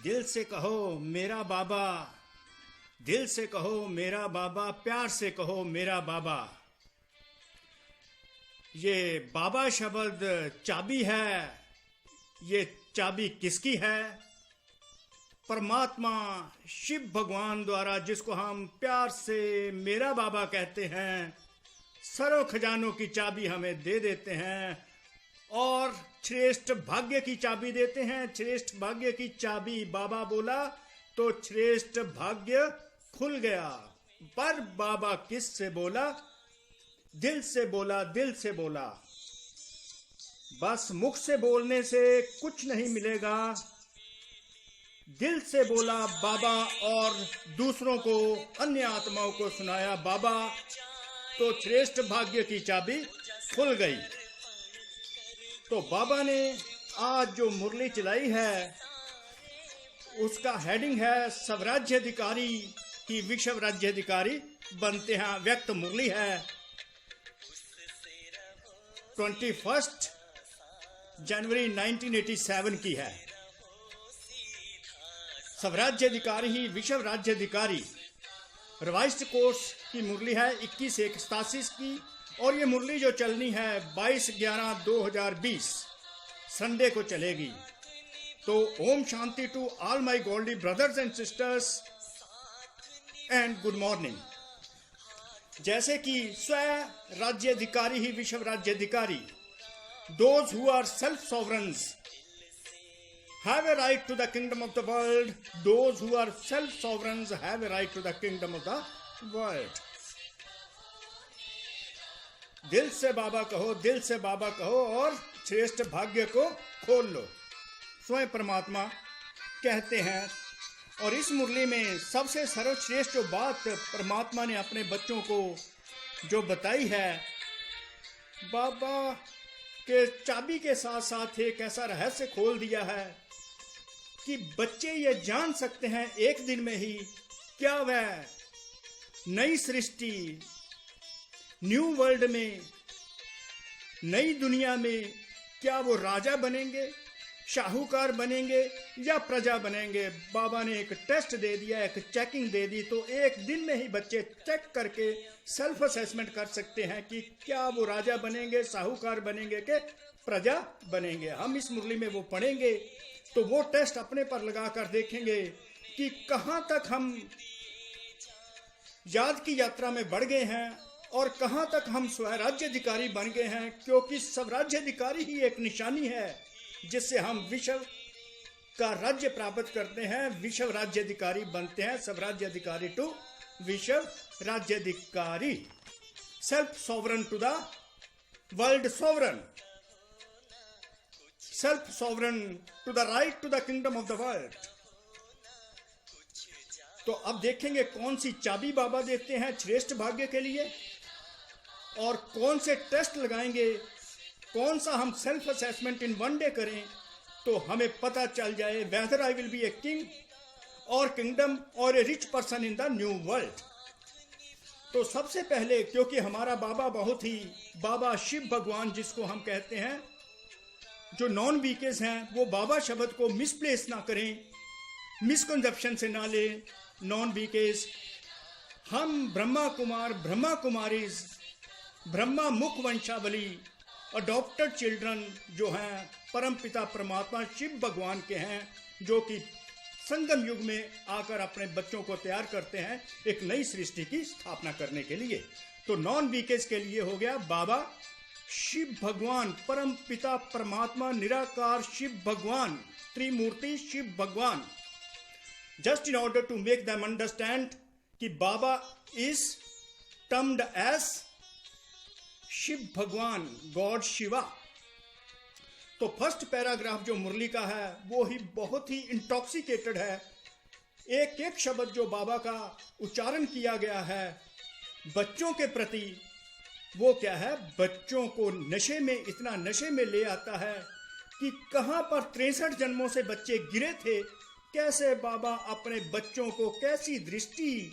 दिल से कहो मेरा बाबा, दिल से कहो मेरा बाबा, प्यार से कहो मेरा बाबा। ये बाबा शब्द चाबी है। ये चाबी किसकी है? परमात्मा शिव भगवान द्वारा, जिसको हम प्यार से मेरा बाबा कहते हैं, सरो खजानों की चाबी हमें दे देते हैं और श्रेष्ठ भाग्य की चाबी देते हैं। श्रेष्ठ भाग्य की चाबी बाबा बोला तो श्रेष्ठ भाग्य खुल गया। पर बाबा किस से बोला? दिल से बोला, दिल से बोला। बस मुख से बोलने से कुछ नहीं मिलेगा। दिल से बोला बाबा और दूसरों को, अन्य आत्माओं को सुनाया बाबा, तो श्रेष्ठ भाग्य की चाबी खुल गई। तो बाबा ने आज जो मुरली चलाई है उसका हेडिंग है स्वराज्याधिकारी की विश्व राज्याधिकारी बनते हैं। व्यक्त मुरली है 21 जनवरी 1987 की है। स्वराज्याधिकारी ही विश्व राज्याधिकारी रिवाइज्ड कोर्स की मुरली है 21/1/87 की। और ये मुरली जो चलनी है 22/11/2020 संडे को चलेगी। तो ओम शांति टू ऑल माय गोल्डी brothers and sisters and good morning. जैसे कि स्व राज्याधिकारी ही विश्व राज्याधिकारी, those who are self-sovereigns have a right to the kingdom of the world. Those who are self-sovereigns have a right to the kingdom of the world. दिल से बाबा कहो, दिल से बाबा कहो और श्रेष्ठ भाग्य को खोल लो, स्वयं परमात्मा कहते हैं। और इस मुरली में सबसे सर्वश्रेष्ठ जो बात परमात्मा ने अपने बच्चों को जो बताई है, बाबा के चाबी के साथ साथ एक ऐसा रहस्य खोल दिया है कि बच्चे ये जान सकते हैं एक दिन में ही क्या वह नई सृष्टि, न्यू वर्ल्ड में, नई दुनिया में क्या वो राजा बनेंगे, शाहूकार बनेंगे या प्रजा बनेंगे। बाबा ने एक टेस्ट दे दिया, एक चेकिंग दे दी। तो एक दिन में ही बच्चे चेक करके सेल्फ असेसमेंट कर सकते हैं कि क्या वो राजा बनेंगे, साहूकार बनेंगे कि प्रजा बनेंगे। हम इस मुरली में वो पढ़ेंगे तो वो टेस्ट अपने पर लगा कर देखेंगे कि कहाँ तक हम याद की यात्रा में बढ़ गए हैं और कहाँ तक हम स्वराज्याधिकारी बन गए हैं। क्योंकि स्वराज्याधिकारी ही एक निशानी है जिससे हम विश्व का राज्य प्राप्त करते हैं, विश्व राज्याधिकारी बनते हैं। स्वराज्याधिकारी टू विश्व राज्याधिकारी, self sovereign to the world sovereign, self sovereign to the right to the kingdom of the world. तो अब देखेंगे कौन सी चाबी बाबा देते हैं श्रेष्ठ भाग्य के लिए और कौन से टेस्ट लगाएंगे, कौन सा हम self assessment in one day करें तो हमें पता चल जाए whether I will be a king और किंगडम और a rich person in the new world. तो सबसे पहले, क्योंकि हमारा बाबा बहुत ही, बाबा शिव भगवान जिसको हम कहते हैं, जो नॉन वीकेस हैं, वो बाबा शब्द को मिसप्लेस ना करें, मिसकंसेप्शन से ना ले। नॉन वीकेस, हम ब्रह्मा कुमार, ब्रह्मा कुमारीज, ब्रह्मा मुख वंशावली, अडॉप्टेड चिल्ड्रन जो हैं परम पिता परमात्मा शिव भगवान के हैं, जो कि संगम युग में आकर अपने बच्चों को तैयार करते हैं एक नई सृष्टि की स्थापना करने के लिए। तो नॉन वीकेस के लिए हो गया बाबा शिव भगवान, परम पिता परमात्मा निराकार शिव भगवान, त्रिमूर्ति शिव भगवान। Just in order to make them understand कि बाबा इज टर्म्ड एज शिव भगवान, गॉड शिवा। तो फर्स्ट पैराग्राफ जो मुरली का है वो ही बहुत ही इंटॉक्सिकेटेड है। एक एक शब्द जो बाबा का उच्चारण किया गया है बच्चों के प्रति, वो क्या है, बच्चों को नशे में, इतना नशे में ले आता है कि कहां पर 63 जन्मों से बच्चे गिरे थे, कैसे बाबा अपने बच्चों को, कैसी दृष्टि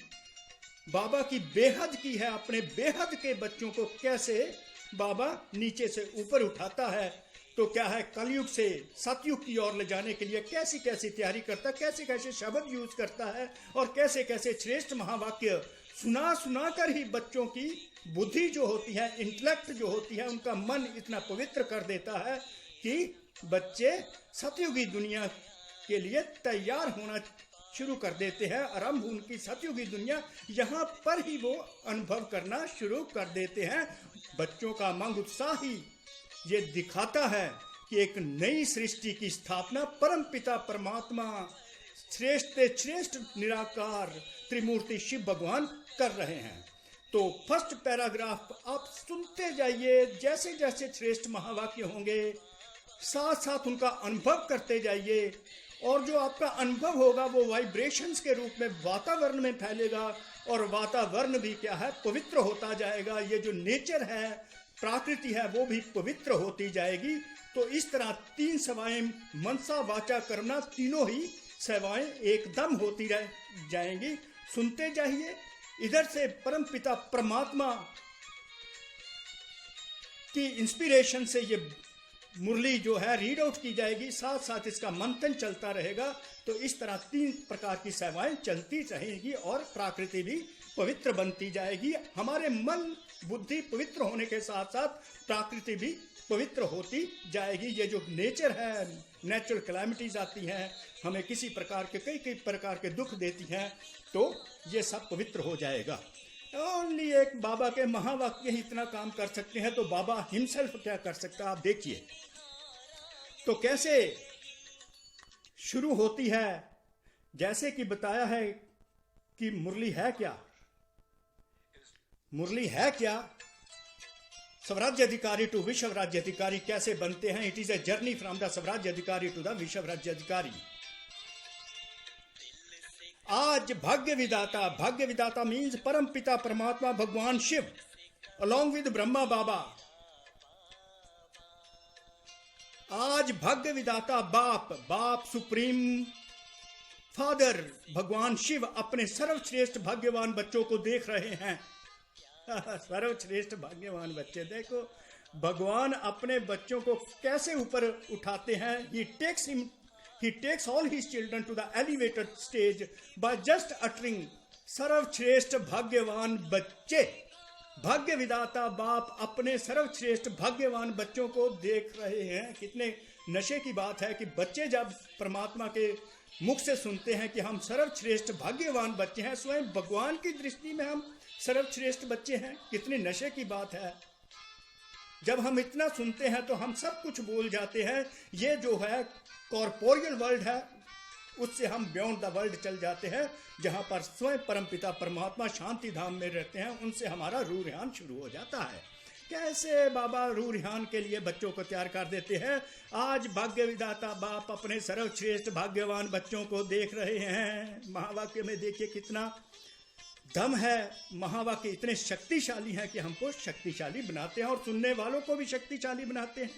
बाबा की बेहद की है, अपने बेहद के बच्चों को कैसे बाबा नीचे से ऊपर उठाता है। तो क्या है, कलयुग से सतयुग की ओर ले जाने के लिए कैसी कैसी तैयारी करता है, कैसे कैसे शब्द यूज करता है और कैसे कैसे श्रेष्ठ महावाक्य सुना सुना कर ही बच्चों की बुद्धि जो होती है, इंटेलेक्ट जो होती है, उनका मन इतना पवित्र कर देता है कि बच्चे सतयुगी दुनिया के लिए तैयार होना शुरू कर देते हैं। आरंभ उनकी सतयुगी दुनिया यहाँ पर ही वो अनुभव करना शुरू कर देते हैं। बच्चों का मंग उत्साह ही ये दिखाता है कि एक नई सृष्टि की स्थापना परम पिता परमात्मा श्रेष्ठ श्रेष्ठ निराकार त्रिमूर्ति शिव भगवान कर रहे हैं। तो फर्स्ट पैराग्राफ आप सुनते जाइए, जैसे जैसे श्रेष्ठ महावाक्य होंगे साथ साथ उनका अनुभव करते जाइए, और जो आपका अनुभव होगा वो वाइब्रेशंस के रूप में वातावरण में फैलेगा, और वातावरण भी क्या है, पवित्र होता जाएगा। ये जो नेचर है, प्रकृति है, वो भी पवित्र होती जाएगी। तो इस तरह 3 सेवाएं मनसा वाचा कर्मणा, तीनों ही सेवाएं एकदम होती रह जाएंगी। सुनते जाइए, इधर से परम पिता परमात्मा की इंस्पिरेशन से ये मुरली जो है रीड आउट की जाएगी, साथ साथ इसका मंथन चलता रहेगा। तो इस तरह 3 प्रकार की सेवाएं चलती रहेगी और प्रकृति भी पवित्र बनती जाएगी। हमारे मन बुद्धि पवित्र होने के साथ साथ प्रकृति भी पवित्र होती जाएगी। ये जो नेचर है, नेचुरल कैलामिटीज आती हैं, हमें किसी प्रकार के कई प्रकार के दुख देती हैं, तो ये सब पवित्र हो जाएगा। ओनली एक बाबा के महावाक्य ही इतना काम कर सकते हैं, तो बाबा हिमसेल्फ क्या कर सकता है, आप देखिए। तो कैसे शुरू होती है, जैसे कि बताया है कि मुरली है क्या, मुरली है क्या, स्वराज्य अधिकारी टू विश्व राज्य अधिकारी कैसे बनते हैं। It is a journey from the स्वराज्य अधिकारी टू द विश्व राज्य अधिकारी। आज भाग्य विदाता मीन्स परम पिता परमात्मा भगवान शिव अलॉन्ग विद ब्रह्मा बाबा। आज भाग्य विदाता बाप सुप्रीम फादर भगवान शिव अपने सर्वश्रेष्ठ भाग्यवान बच्चों को देख रहे हैं। सर्वश्रेष्ठ भाग्यवान बच्चे, देखो भगवान अपने बच्चों को कैसे ऊपर उठाते हैं। He takes all his children to the elevated stage by just uttering सर्वश्रेष्ठ भाग्यवान बच्चे। भाग्य विदाता बाप अपने सर्वश्रेष्ठ भाग्यवान बच्चों को देख रहे हैं। कितने नशे की बात है कि बच्चे जब परमात्मा के मुख से सुनते हैं कि हम सर्वश्रेष्ठ भाग्यवान बच्चे हैं, स्वयं भगवान की दृष्टि में हम सर्वश्रेष्ठ बच्चे हैं, कितने नशे की बात है। जब हम इतना सुनते हैं तो हम सब कुछ भूल जाते हैं। ये जो है कॉर्पोरियल वर्ल्ड है, उससे हम बियॉन्ड द वर्ल्ड चल जाते हैं, जहां पर स्वयं परमपिता परमात्मा शांति धाम में रहते हैं। उनसे हमारा रूह रिहान शुरू हो जाता है। कैसे बाबा रूह रिहान के लिए बच्चों को तैयार कर देते हैं। आज भाग्य विदाता बाप अपने सर्वश्रेष्ठ भाग्यवान बच्चों को देख रहे हैं। महावाक्य में देखिए कितना दम है। महावाक्य इतने शक्तिशाली हैं कि हमको शक्तिशाली बनाते हैं और सुनने वालों को भी शक्तिशाली बनाते हैं।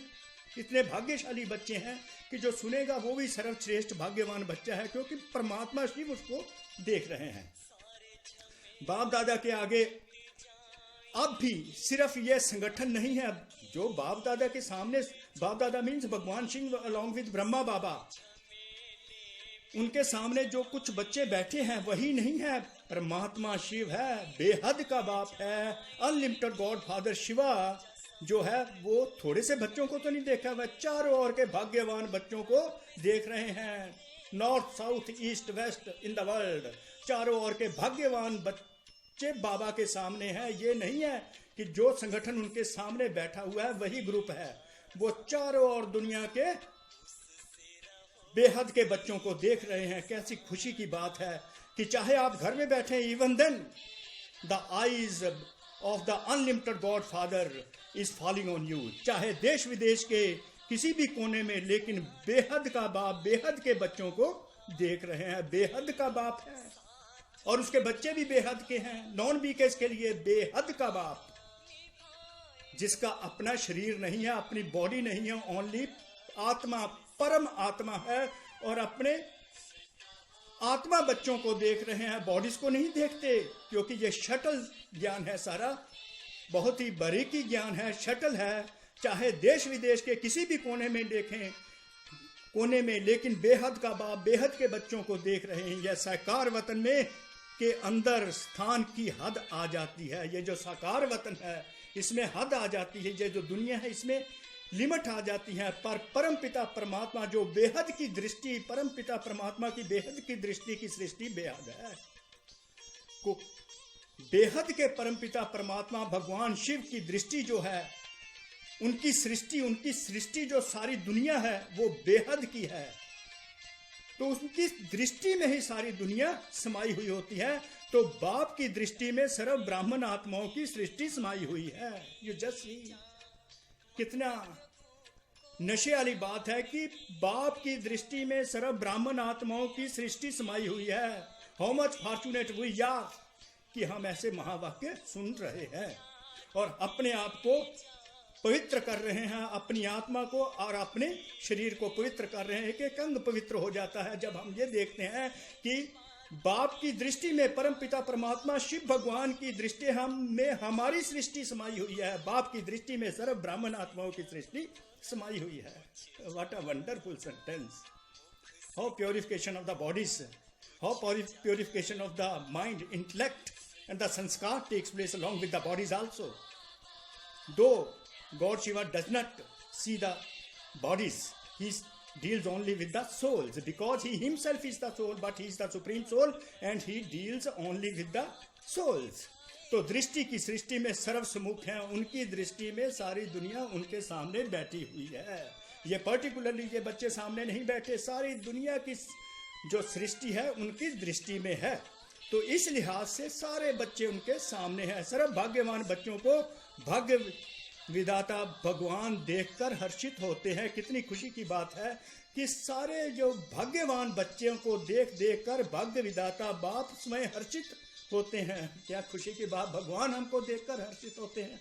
इतने भाग्यशाली बच्चे हैं कि जो सुनेगा वो भी सर्वश्रेष्ठ भाग्यवान बच्चा है, क्योंकि परमात्मा शिव उसको देख रहे हैं। बाप दादा के आगे अब भी सिर्फ ये संगठन नहीं है जो बाप दादा के सामने, बाप दादा मीन्स भगवान शिव अलॉन्ग विद ब्रह्मा बाबा, उनके सामने जो कुछ बच्चे बैठे हैं वही नहीं है, परमात्मा शिव है, बेहद का बाप है, अनलिमिटेड गॉड फादर शिवा जो है वो थोड़े से बच्चों को तो नहीं देखा, वह चारों ओर के भाग्यवान बच्चों को देख रहे हैं। North south east west in the world, चारों ओर के भाग्यवान बच्चे बाबा के सामने हैं। ये नहीं है कि जो संगठन उनके सामने बैठा हुआ है वही ग्रुप है, वो चारों ओर दुनिया के बेहद के बच्चों को देख रहे हैं। कैसी खुशी की बात है कि चाहे आप घर में बैठे, even then the eyes of the unlimited God father is falling on you. चाहे देश विदेश के किसी भी कोने में, लेकिन बेहद का बाप बेहद के बच्चों को देख रहे हैं। बेहद का बाप है और उसके बच्चे भी बेहद के हैं। नॉन बीकेस के लिए बेहद का बाप, जिसका अपना शरीर नहीं है, अपनी बॉडी नहीं है, ओनली आत्मा, परम आत्मा है, और अपने आत्मा बच्चों को देख रहे हैं, बॉडीज को नहीं देखते, क्योंकि ये शटल ज्ञान है सारा, बहुत ही बारीकी ज्ञान है, शटल है। चाहे देश विदेश के किसी भी कोने में देखें, कोने में, लेकिन बेहद का बाप बेहद के बच्चों को देख रहे हैं। यह साकार वतन में के अंदर स्थान की हद आ जाती है। ये जो साकार वतन है इसमें हद आ जाती है, ये जो दुनिया है इसमें लिमिट आ जाती है। पर परमपिता परमात्मा जो बेहद की दृष्टि, परमपिता परमात्मा की बेहद की दृष्टि की सृष्टि बेहद है। को बेहद के परमपिता परमात्मा भगवान शिव की दृष्टि जो है, उनकी सृष्टि जो सारी दुनिया है वो बेहद की है। तो उनकी दृष्टि में ही सारी दुनिया समाई हुई होती है। तो बाप की दृष्टि में सर्व ब्राह्मण आत्माओं की सृष्टि समाई हुई है। यू जस्ट सी, कितना नशे वाली बात है कि बाप की दृष्टि में सर्व ब्राह्मण आत्माओं की सृष्टि समाई हुई है। How much fortunate we are कि हम ऐसे महावाक्य सुन रहे हैं और अपने आप को पवित्र कर रहे हैं, अपनी आत्मा को और अपने शरीर को पवित्र कर रहे हैं। एक अंग पवित्र हो जाता है जब हम ये देखते हैं कि बाप की दृष्टि में परमपिता परमात्मा शिव भगवान की दृष्टि हम में हमारी सृष्टि समाई हुई है। बाप की दृष्टि में सर्व ब्राह्मण आत्माओं की सृष्टि समाई हुई है। What a wonderful sentence. How purification of the bodies, how purification of the mind, intellect and the sanskar takes place along with the bodies also. Though God Shiva does not see the bodies, he deals only with the souls, because he himself is the soul, but he is the supreme soul and he deals only with the souls. तो दृष्टि की सृष्टि में सर्व सम्मुख हैं, उनकी दृष्टि में सारी दुनिया उनके सामने बैठी हुई है। ये पर्टिकुलरली ये बच्चे सामने नहीं बैठे, सारी दुनिया की जो सृष्टि है उनकी दृष्टि में है। तो इस लिहाज से सारे बच्चे उनके सामने हैं। सर्व भाग्यवान बच्चों को भाग्य विधाता भगवान देखकर हर्षित होते हैं। कितनी खुशी की बात है कि सारे जो भाग्यवान बच्चों को देख कर भाग्य विधाता बाप स्वयं हर्षित होते हैं। क्या खुशी की बात, भगवान हमको देखकर हर्षित होते हैं।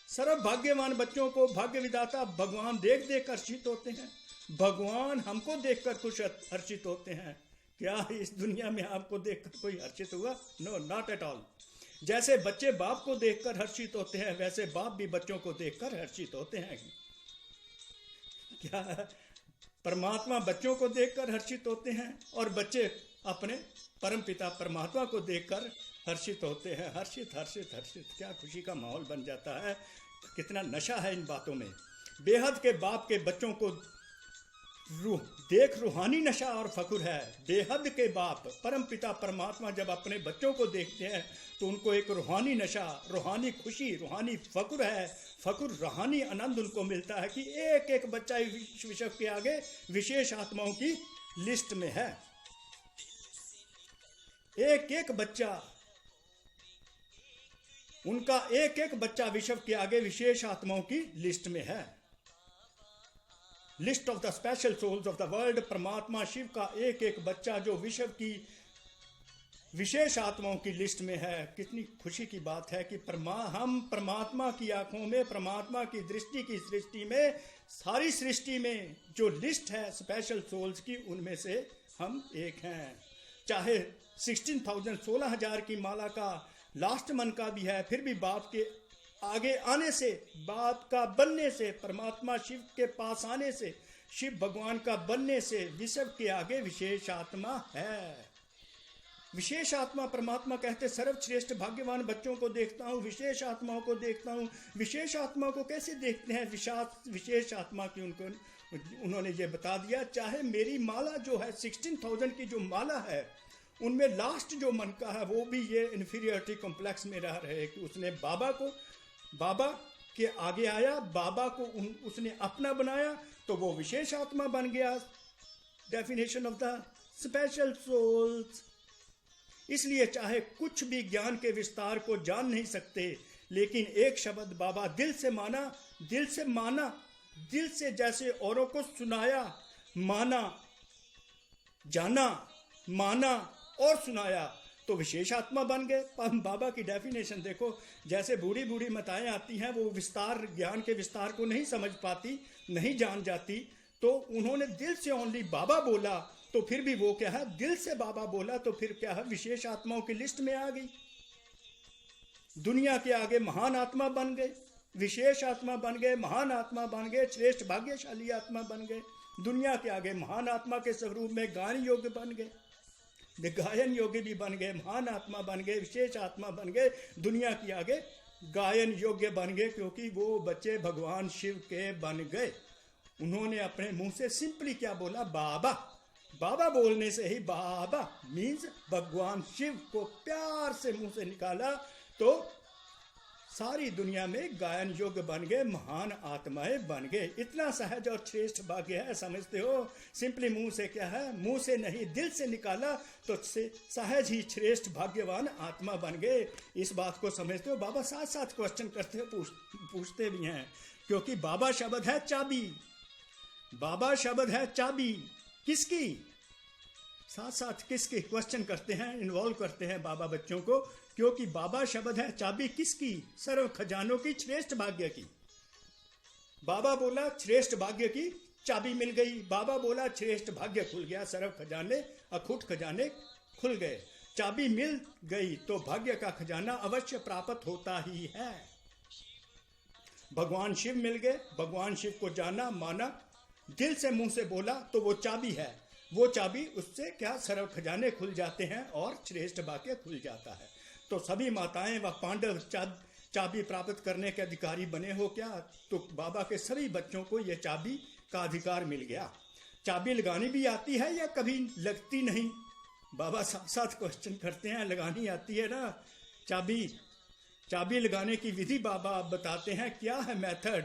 सर्व भाग्यवान बच्चों को भाग्य विधाता भगवान देख हर्षित होते हैं। भगवान हमको देखकर खुश हर्षित होते हैं। क्या इस दुनिया में आपको देखकर कोई हर्षित हुआ? No, not at all. जैसे बच्चे बाप को देखकर हर्षित होते हैं, वैसे बाप भी बच्चों को देखकर हर्षित होते हैं। क्या परमात्मा बच्चों को देखकर हर्षित होते हैं और बच्चे अपने परमपिता परमात्मा को देखकर हर्षित होते हैं। हर्षित हर्षित हर्षित, क्या खुशी का माहौल बन जाता है। कितना नशा है इन बातों में। बेहद के बाप के बच्चों को देख रूहानी नशा और फकुर है। बेहद के बाप परमपिता परमात्मा जब अपने बच्चों को देखते हैं तो उनको एक रूहानी नशा, रूहानी खुशी, रूहानी फकुर है। फकुर, रूहानी आनंद उनको मिलता है कि एक एक बच्चा विश्व के आगे विशेष आत्माओं की लिस्ट में है। एक एक बच्चा, उनका एक एक बच्चा विश्व के आगे विशेष आत्माओं की लिस्ट में है। List of the special souls of the world. परमात्मा शिव का एक एक बच्चा जो विश्व की विशेष आत्माओं की लिस्ट में है। कितनी खुशी की बात है कि हम परमात्मा की आंखों में, परमात्मा की दृष्टि की सृष्टि में, सारी सृष्टि में जो लिस्ट है स्पेशल सोल्स की, उनमें से हम एक हैं। चाहे 16,000 की माला का लास्ट मन का भी है, फिर भी बाप के आगे आने से, बाप का बनने से, परमात्मा शिव के पास आने से, शिव भगवान का बनने से विश्व के आगे विशेष आत्मा है। विशेष आत्मा परमात्मा कहते सर्वश्रेष्ठ भाग्यवान बच्चों को देखता हूँ, विशेष आत्माओं को देखता हूँ। विशेष आत्मा को कैसे देखते हैं? विशेष आत्मा की उन्होंने ये बता दिया। चाहे मेरी माला जो है 16,000 की जो माला है, उनमें लास्ट जो मन का है वो भी ये इन्फीरियरिटी कॉम्प्लेक्स में रह रहे कि उसने बाबा के आगे आया, बाबा को उसने अपना बनाया, तो वो विशेष आत्मा बन गया। Definition of the special souls. इसलिए चाहे कुछ भी ज्ञान के विस्तार को जान नहीं सकते, लेकिन एक शब्द बाबा दिल से माना, दिल से जैसे औरों को सुनाया, माना, जाना, माना और सुनाया, तो विशेष आत्मा बन गए। बाबा की डेफिनेशन देखो, जैसे बूढ़ी बूढ़ी मताएं आती हैं, वो विस्तार, ज्ञान के विस्तार को नहीं समझ पाती, नहीं जान जाती, तो उन्होंने दिल से ओनली बाबा बोला, तो फिर भी वो क्या है, दिल से बाबा बोला, तो फिर क्या है, विशेष आत्माओं की लिस्ट में आ गई। दुनिया के आगे महान आत्मा बन गए। विशेष आत्मा बन गए, महान आत्मा बन गए, श्रेष्ठ भाग्यशाली आत्मा बन गए, दुनिया के आगे महान आत्मा के स्वरूप में गायन योग्य बन गए, गायन योग्य भी बन गए, महान आत्मा बन गए, विशेष आत्मा बन गए, दुनिया के आगे गायन योग्य बन गए, क्योंकि वो बच्चे भगवान शिव के बन गए। उन्होंने अपने मुंह से सिंपली क्या बोला? बाबा। बाबा बोलने से ही बाबा मीन्स भगवान शिव को प्यार से मुंह से निकाला, तो सारी दुनिया में गायन योग्य बन गए, महान आत्माएं बन गए। इतना सहज और श्रेष्ठ भाग्य है, समझते हो? सिंपली मुंह से क्या है? मुंह से नहीं, दिल से निकाला तो सहज ही श्रेष्ठ भाग्यवान आत्मा बन गए। इस बात को समझते हो? बाबा साथ साथ क्वेश्चन करते हैं, पूछते भी हैं, क्योंकि बाबा शब्द है चाबी। बाबा शब्द है चाबी किसकी? साथ साथ किसकी क्वेश्चन करते हैं, इन्वॉल्व करते हैं बाबा बच्चों को, क्योंकि बाबा शब्द है चाबी किसकी? सर्व खजानों की, श्रेष्ठ भाग्य की। बाबा बोला श्रेष्ठ भाग्य की चाबी मिल गई, बाबा बोला श्रेष्ठ भाग्य खुल गया, सर्व खजाने, अखुट खजाने खुल गए। चाबी मिल गई तो भाग्य का खजाना अवश्य प्राप्त होता ही है। भगवान शिव मिल गए, भगवान शिव को जाना, माना, दिल से मुंह से बोला तो वो चाबी है। वो चाबी, उससे क्या सर्व खजाने खुल जाते हैं और श्रेष्ठ भाग्य खुल जाता है। तो सभी माताएं व पांडव चाबी प्राप्त करने के अधिकारी बने हो क्या? तो बाबा के सभी बच्चों को यह चाबी का अधिकार मिल गया। चाबी लगानी भी आती है या कभी लगती नहीं? बाबा साथ साथ क्वेश्चन करते हैं, लगानी आती है ना चाबी लगाने की विधि बाबा आप बताते हैं, क्या है मेथड?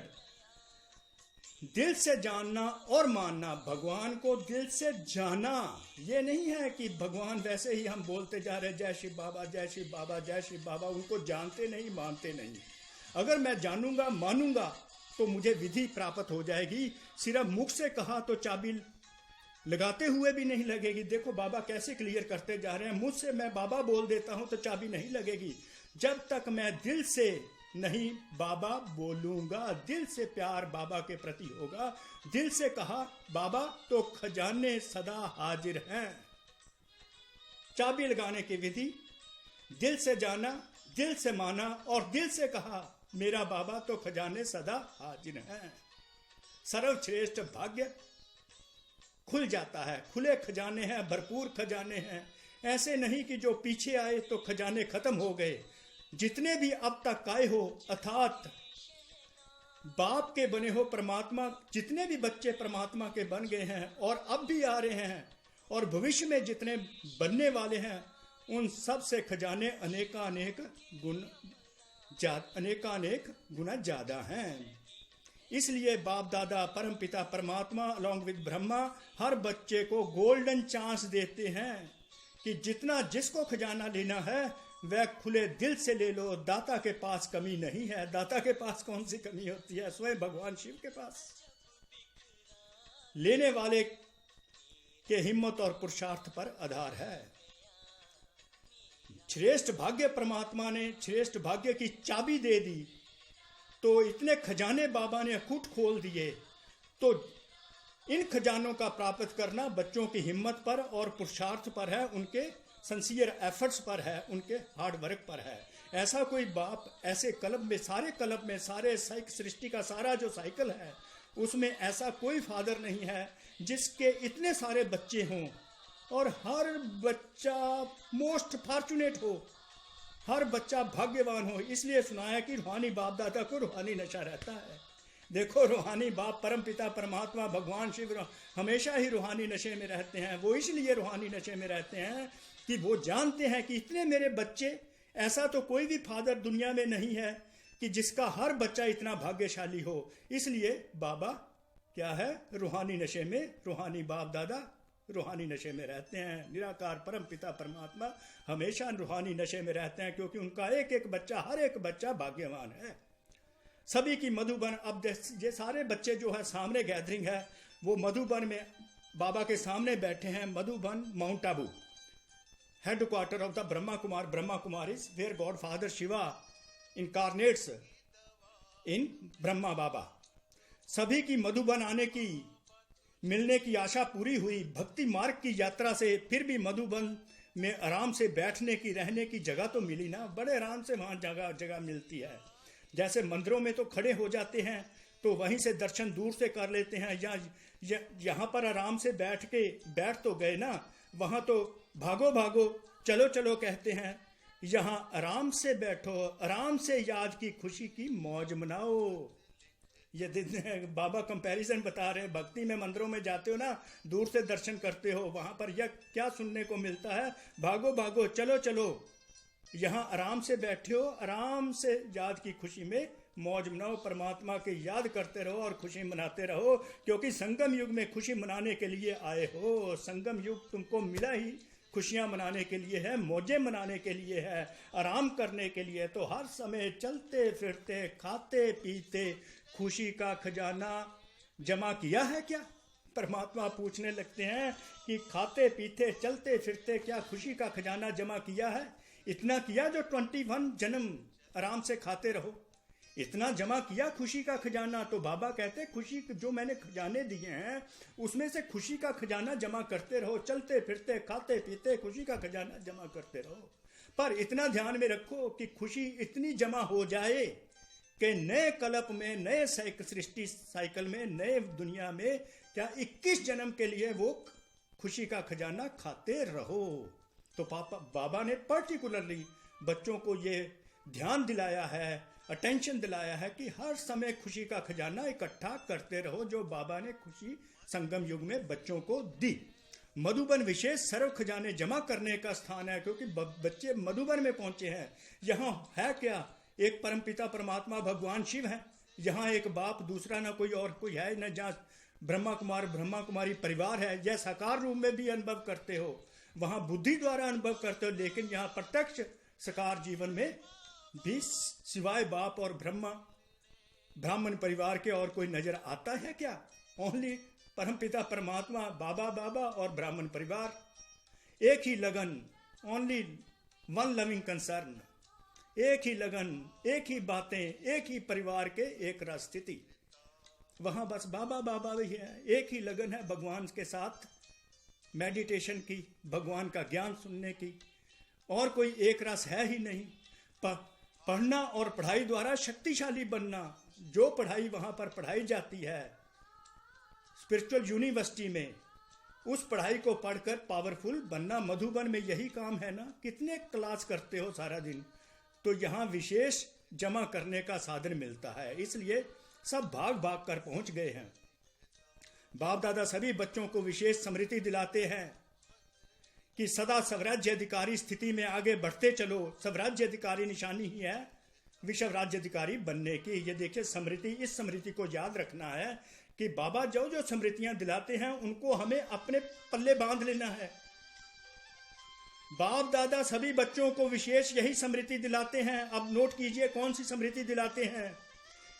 दिल से जानना और मानना, भगवान को दिल से जाना। ये नहीं है कि भगवान वैसे ही हम बोलते जा रहे जय शिव बाबा, जय शिव बाबा, जय शिव बाबा, उनको जानते नहीं, मानते नहीं। अगर मैं जानूंगा, मानूंगा तो मुझे विधि प्राप्त हो जाएगी। सिर्फ मुख से कहा तो चाबी लगाते हुए भी नहीं लगेगी। देखो बाबा कैसे क्लियर करते जा रहे हैं, मुझसे मैं बाबा बोल देता हूं तो चाबी नहीं लगेगी। जब तक मैं दिल से नहीं बाबा बोलूंगा, दिल से प्यार बाबा के प्रति होगा, दिल से कहा बाबा तो खजाने सदा हाजिर हैं। चाबी लगाने की विधि, दिल से जाना, दिल से माना और दिल से कहा मेरा बाबा तो खजाने सदा हाजिर हैं। सर्वश्रेष्ठ भाग्य खुल जाता है, खुले खजाने हैं, भरपूर खजाने हैं। ऐसे नहीं कि जो पीछे आए तो खजाने खत्म हो गए। जितने भी अब तक आए हो, अर्थात बाप के बने हो परमात्मा, जितने भी बच्चे परमात्मा के बन गए हैं और अब भी आ रहे हैं और भविष्य में जितने बनने वाले हैं, उन सब से खजाने अनेकानेक गुना ज्यादा हैं। इसलिए बाप दादा, परम पिता परमात्मा अलॉन्ग विद ब्रह्मा हर बच्चे को गोल्डन चांस देते हैं कि जितना जिसको खजाना लेना है वह खुले दिल से ले लो। दाता के पास कमी नहीं है। दाता के पास कौन सी कमी होती है? स्वयं भगवान शिव के पास। लेने वाले के हिम्मत और पुरुषार्थ पर आधार है। श्रेष्ठ भाग्य परमात्मा ने श्रेष्ठ भाग्य की चाबी दे दी, तो इतने खजाने बाबा ने अकूट खोल दिए। तो इन खजानों का प्राप्त करना बच्चों की हिम्मत पर और पुरुषार्थ पर है, उनके सिंसियर एफर्ट्स पर है, उनके हार्ड वर्क पर है। ऐसा कोई बाप ऐसे कल्प में, सारे सृष्टि का सारा जो साइकिल है उसमें ऐसा कोई फादर नहीं है जिसके इतने सारे बच्चे हों और हर बच्चा मोस्ट फॉर्चुनेट हो, हर बच्चा भाग्यवान हो। इसलिए सुनाया कि रूहानी बाप दादा को रूहानी नशा रहता है। देखो रूहानी बाप परम पिता परमात्मा भगवान शिव हमेशा ही रूहानी नशे में रहते हैं। वो इसलिए रूहानी नशे में रहते हैं कि वो जानते हैं कि इतने मेरे बच्चे, ऐसा तो कोई भी फादर दुनिया में नहीं है कि जिसका हर बच्चा इतना भाग्यशाली हो। इसलिए बाबा क्या है? रूहानी नशे में, रूहानी बाप दादा रूहानी नशे में रहते हैं। निराकार परम पिता परमात्मा हमेशा रूहानी नशे में रहते हैं, क्योंकि उनका एक एक बच्चा, हर एक बच्चा भाग्यवान है। सभी की मधुबन, अब ये सारे बच्चे जो है सामने गैदरिंग है, वो मधुबन में बाबा के सामने बैठे हैं। Madhuban Mount Abu, headquarter of the Brahma Kumaris, where God Father Shiva incarnates in Brahma Baba. सभी की मधुबन आने की, मिलने की आशा पूरी हुई। भक्ति मार्ग की यात्रा से फिर भी मधुबन में आराम से बैठने की, रहने की जगह तो मिली ना। बड़े आराम से वहाँ जगह मिलती है। जैसे मंदिरों में तो खड़े हो जाते हैं तो वहीं से दर्शन दूर से कर लेते हैं, या यहाँ पर आराम से बैठ तो गए ना, वहाँ तो भागो भागो चलो चलो कहते हैं। यहाँ आराम से बैठो, आराम से याद की खुशी की मौज मनाओ। ये बाबा कंपैरिजन बता रहे हैं। भक्ति में मंदिरों में जाते हो ना, दूर से दर्शन करते हो, वहाँ पर यह क्या सुनने को मिलता है, भागो भागो चलो चलो। यहाँ आराम से बैठे हो, आराम से याद की खुशी में मौज मनाओ, परमात्मा की याद करते रहो और खुशी मनाते रहो, क्योंकि संगम युग में खुशी मनाने के लिए आए हो। संगम युग तुमको मिला ही खुशियाँ मनाने के लिए है, मौजें मनाने के लिए है, आराम करने के लिए। तो हर समय चलते फिरते खाते पीते खुशी का खजाना जमा किया है क्या? परमात्मा पूछने लगते हैं कि खाते पीते चलते फिरते क्या खुशी का खजाना जमा किया है? इतना किया जो 21 जन्म आराम से खाते रहो, इतना जमा किया खुशी का खजाना। तो बाबा कहते खुशी जो मैंने खजाने दिए हैं उसमें से खुशी का खजाना जमा करते रहो, चलते फिरते खाते पीते खुशी का खजाना जमा करते रहो। पर इतना ध्यान में रखो कि खुशी इतनी जमा हो जाए कि नए कल्प में, नए सृष्टि साइकिल में, नए दुनिया में क्या 21 जन्म के लिए वो खुशी का खजाना खाते रहो। तो बाबा ने पर्टिकुलरली बच्चों को ये ध्यान दिलाया है, अटेंशन दिलाया है कि हर समय खुशी का खजाना इकट्ठा करते रहो, जो बाबा ने खुशी संगम युग में बच्चों को दी। मधुबन विशेष सर्व खजाने जमा करने का स्थान है, क्योंकि बच्चे मधुबन में पहुंचे हैं। यहाँ है क्या? एक परमपिता परमात्मा भगवान शिव है, यहाँ एक बाप, दूसरा ना कोई और कोई है, न जहाँ ब्रह्मा कुमारी परिवार है। यह साकार रूप में भी अनुभव करते हो, वहाँ बुद्धि द्वारा अनुभव करते हो, लेकिन यहाँ प्रत्यक्ष साकार जीवन में भी सिवाय बाप और ब्राह्मण परिवार के और कोई नजर आता है क्या? ओनली परमपिता परमात्मा, बाबा बाबा और ब्राह्मण परिवार। एक ही लगन, ओनली वन लविंग कंसर्न, एक ही लगन, एक ही बातें, एक ही परिवार के एक रस स्थिति। वहां बस बाबा बाबा भी है, एक ही लगन है भगवान के साथ मेडिटेशन की, भगवान का ज्ञान सुनने की, और कोई एक रस है ही नहीं। पढ़ना और पढ़ाई द्वारा शक्तिशाली बनना, जो पढ़ाई वहां पर पढ़ाई जाती है स्पिरिचुअल यूनिवर्सिटी में, उस पढ़ाई को पढ़कर पावरफुल बनना। मधुबन में यही काम है ना, कितने क्लास करते हो सारा दिन, तो यहाँ विशेष जमा करने का साधन मिलता है, इसलिए सब भाग भाग कर पहुंच गए हैं। बाप दादा सभी बच्चों को विशेष स्मृति दिलाते हैं कि सदा स्वराज्य अधिकारी स्थिति में आगे बढ़ते चलो। स्वराज्य अधिकारी निशानी ही है विश्व राज्य अधिकारी बनने की। ये देखिए स्मृति, इस स्मृति को याद रखना है कि बाबा जो जो स्मृतियां दिलाते हैं उनको हमें अपने पल्ले बांध लेना है। बाप दादा सभी बच्चों को विशेष यही स्मृति दिलाते हैं। अब नोट कीजिए कौन सी स्मृति दिलाते हैं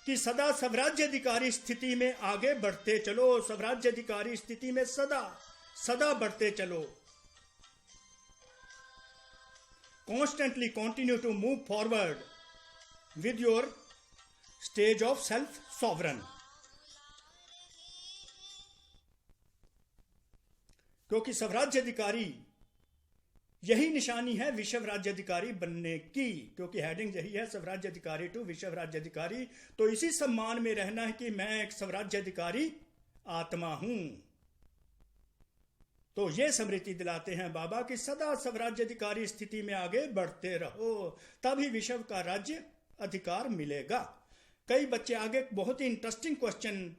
कि सदा स्वराज्य अधिकारी स्थिति में आगे बढ़ते चलो। स्वराज्य अधिकारी स्थिति में सदा सदा बढ़ते चलो। Constantly continue to move forward with your stage of self-sovereign. क्योंकि स्वराज्य अधिकारी यही निशानी है विश्व राज्य अधिकारी बनने की, क्योंकि हेडिंग यही है स्वराज्य अधिकारी टू विश्व राज्य अधिकारी। तो इसी सम्मान में रहना है कि मैं एक स्वराज्य अधिकारी आत्मा हूं। तो ये स्मृति दिलाते हैं बाबा कि सदा स्वराज्य अधिकारी स्थिति में आगे बढ़ते रहो, तभी विश्व का राज्य अधिकार मिलेगा। कई बच्चे आगे बहुत ही इंटरेस्टिंग क्वेश्चन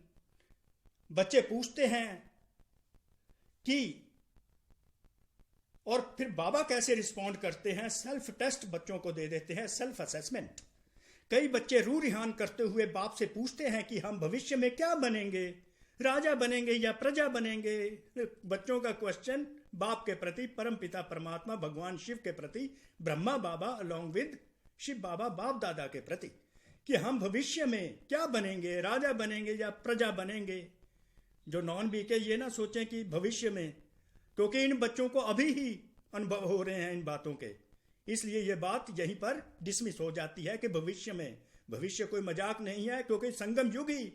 बच्चे पूछते हैं कि, और फिर बाबा कैसे रिस्पॉन्ड करते हैं, सेल्फ टेस्ट बच्चों को दे देते हैं, सेल्फ असेसमेंट। कई बच्चे रूह रिहान करते हुए बाप से पूछते हैं कि हम भविष्य में क्या बनेंगे, राजा बनेंगे या प्रजा बनेंगे। बच्चों का क्वेश्चन बाप के प्रति, परम पिता परमात्मा भगवान शिव के प्रति, ब्रह्मा बाबा अलॉन्ग विद शिव बाबा बाप दादा के प्रति, कि हम भविष्य में क्या बनेंगे, राजा बनेंगे या प्रजा बनेंगे। जो नॉन बी के ये ना सोचें कि भविष्य में, क्योंकि इन बच्चों को अभी ही अनुभव हो रहे हैं इन बातों के, इसलिए ये बात यहीं पर डिसमिस हो जाती है कि भविष्य में। भविष्य कोई मजाक नहीं है, क्योंकि संगम युग ही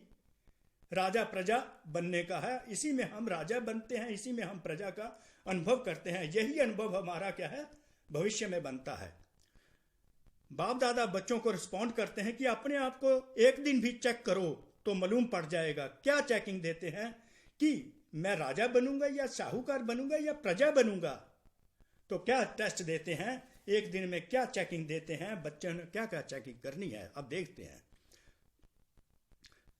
राजा प्रजा बनने का है। इसी में हम राजा बनते हैं, इसी में हम प्रजा का अनुभव करते हैं। यही अनुभव हमारा क्या है, भविष्य में बनता है। बाप दादा बच्चों को रिस्पॉन्ड करते हैं कि अपने आप को एक दिन भी चेक करो तो मालूम पड़ जाएगा। क्या चेकिंग देते हैं कि मैं राजा बनूंगा या साहूकार बनूंगा या प्रजा बनूंगा। तो क्या टेस्ट देते हैं, एक दिन में क्या चेकिंग देते हैं, बच्चों ने क्या क्या चेकिंग करनी है, अब देखते हैं।